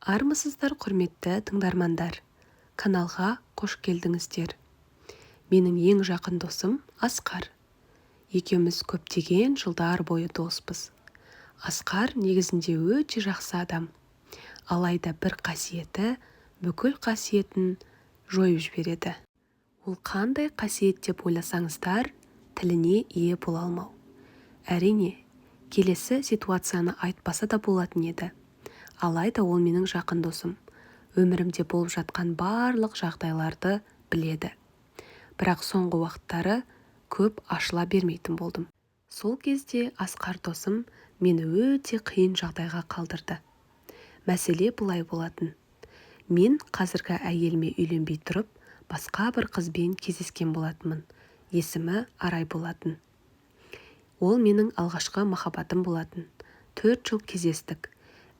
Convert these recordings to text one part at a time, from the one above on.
Армысыздар, құрметті тыңдармандар. Каналға қош келдіңіздер. Менің ең жақын досым Асқар. Екеуміз көптеген жылдар бойы доспыз. Асқар негізінде өте жақсы адам. Алайда бір қасиеті бүкіл қасиетін жойып жібереді. Ол қандай қасиет деп ойласаңыздар, тіліне ие бола алмау. Әрине, келесі ситуацияны айтпаса да болатын еді. Алайда ол менің жақын досым. Өмірімде болып жатқан барлық жағдайларды біледі. Бірақ соңғы уақыттары көп ашыла бермейтін болдым. Сол кезде Асқар досым мені өте қиын жағдайға қалдырды. Мәселе бұлай болатын. Мен қазіргі әйеліме үйленбей тұрып, басқа бір қызбен кездескен болатынмын. Есімі Арай болатын. Ол менің алғашқы махаббатым болатын. 4 жыл кездестік.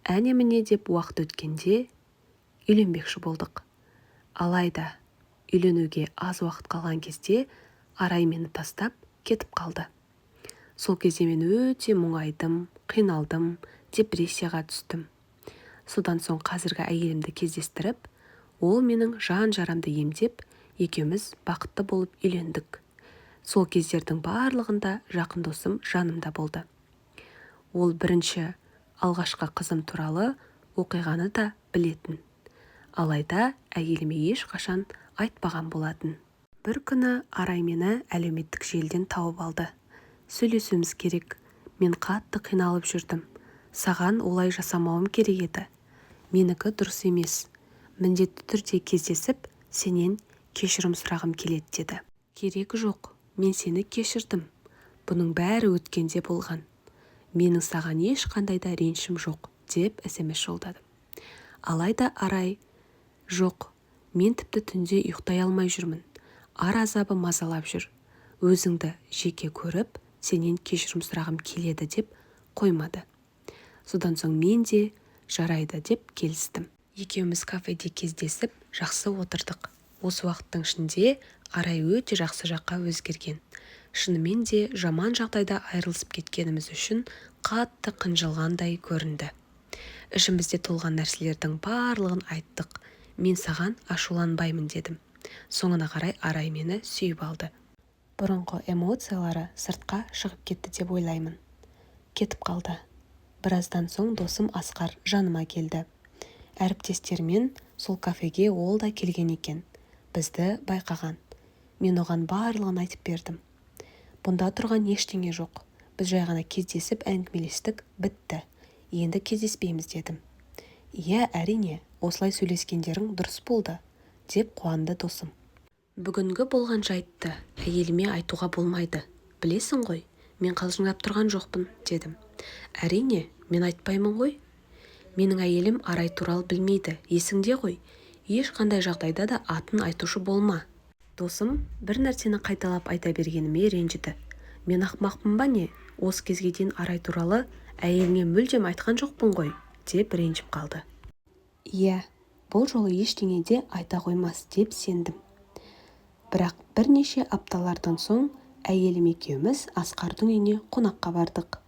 Әне-міне деп уақыт өткенде үйленбекші болдық. Алайда үйленуге аз уақыт қалған кезде Арай мені тастап кетіп қалды. Сол кезде мен өте мұңайдым, қиналдым, депрессияға түстім. Содан соң қазіргі әйелімді кездестіріп, ол менің жан-жарамды емдеп, екеуміз бақытты болып үйлендік. Сол кездердің барлығында жақын досым жанымда болды. Ол бірінші алғашқы қызым туралы оқиғаны да білетін. Алайда әйеліме ешқашан айтпаған болатын. Бір күні Арай мені әлеуметтік желіден тауып алды. Сөйлесуіміз керек. Мен қатты қиналып жүрдім. Саған олай жасамауым керек еді. Менікі дұрыс емес. Міндетті түрде кездесіп, сенен кешірім сұрағым келеді деді. Керегі жоқ. Мен сені кешірдім. Бұның бәрі өткенде болған. Менің саған ешқандай да ренішім жоқ деп SMS жолдады. Алайда Арай, жоқ, мен тіпті түнде ұйықтай алмай жүрмін. Ар азабы мазалап жүр. Өзіңді жеке көріп, сенен кешірім сұрағым келеді деп қоймады. Содан соң мен де жарайды деп келістім. Екеуміз кафеде кездесіп, жақсы отырдық. Осы уақыттың ішінде Арай өте жақсы жаққа өзгерген. Шынымен де жаман жағдайда айырылысып кеткеніміз үшін қатты қынжылғандай көрінді. Ішімізде толған нәрселердің барлығын айттық. Мен саған ашуланбаймын дедім. Соңына қарай Арай мені сүйіп алды. Бұрынғы эмоциялары сыртқа шығып кетті деп ойлаймын. Кетіп қалды. Біраздан соң досым Асқар жаныма келді. Әріптестермен сол кафеге ол да келген екен. Бізді байқаған. Мен оған барлығын айтып бердім. Бұнда тұрған ештеңе жоқ. Біз жай ғана кездесіп әңгімелестік, бітті. Енді кездеспейміз дедім. Иә, әрине, осылай сөйлескендерің дұрыс болды, деп қуанды досым. Бүгінгі болған жайтты әйеліме айтуға болмайды. Білесің ғой, мен қалжыңдап тұрған жоқпын, дедім. Әрине, мен айтпаймын ғой. Менің әйелім Арай туралы білмейді, есіңде ғой. Ешқандай жағдайда да атын айтушы болма. Досым бір нәрсені қайталап айта бергеніме ренжіді. Мен ақымақпын ба не? Осы кезге дейін Арай туралы әйеліңе мүлдем айтқан жоқпын ғой, деп ренжіп қалды. Иә, бұл жолы ештеңе де айта қоймас деп сендім. Бірақ бірнеше апталардан соң әйелім екеуміз Асқардың үйіне қонаққа бардық.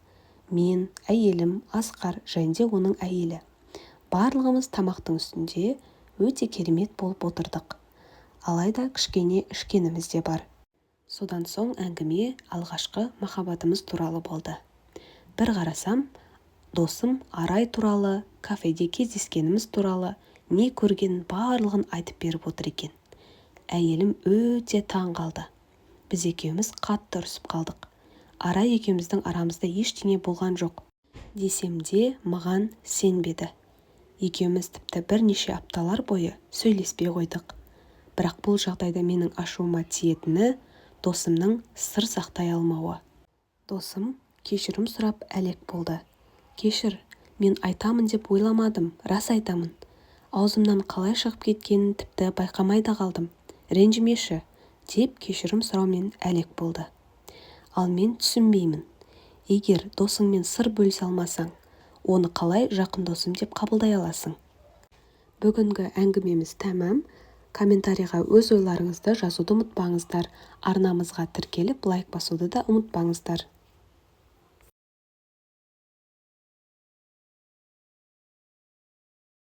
Мен, әйелім, Асқар және де оның әйелі. Барлығымыз тамақтың үстінде өте керемет болып отырдық. Алайда кішкене ішкеніміз де бар. Содан соң әңгіме алғашқы махаббатымыз туралы болды. Бір қарасам, досым Арай туралы, кафеде кездескеніміз туралы, не көргенін барлығын айтып беріп отыр екен. Әйелім өте таң қалды. Біз екеуміз қатты ұрысып қалдық. Арай екеуміздің арамызда ештеңе болған жоқ. Десем де маған сенбеді. Екеуміз тіпті бірнеше апталар бойы сөйлеспей қойдық. Бірақ бұл жағдайда менің ашуыма тиетіні досымның сыр сақтай алмауы. Досым кешірім сұрап әлек болды. Кешір, мен айтамын деп ойламадым, рас айтамын. Аузымнан қалай шығып кеткенін тіпті байқамай да қалдым. Ренжімеші, деп кешірім сұраумен әлек болды. Ал мен түсінбеймін. Егер досыңмен сыр бөлісе алмасаң, оны қалай жақын досым деп қабылдай аласың? Бүгінгі әңгімеміз тәмам. Комментарийға өз ойларыңызды жазуды ұмытпаңыздар. Арнамызға тіркеліп лайк басуды да ұмытпаңыздар.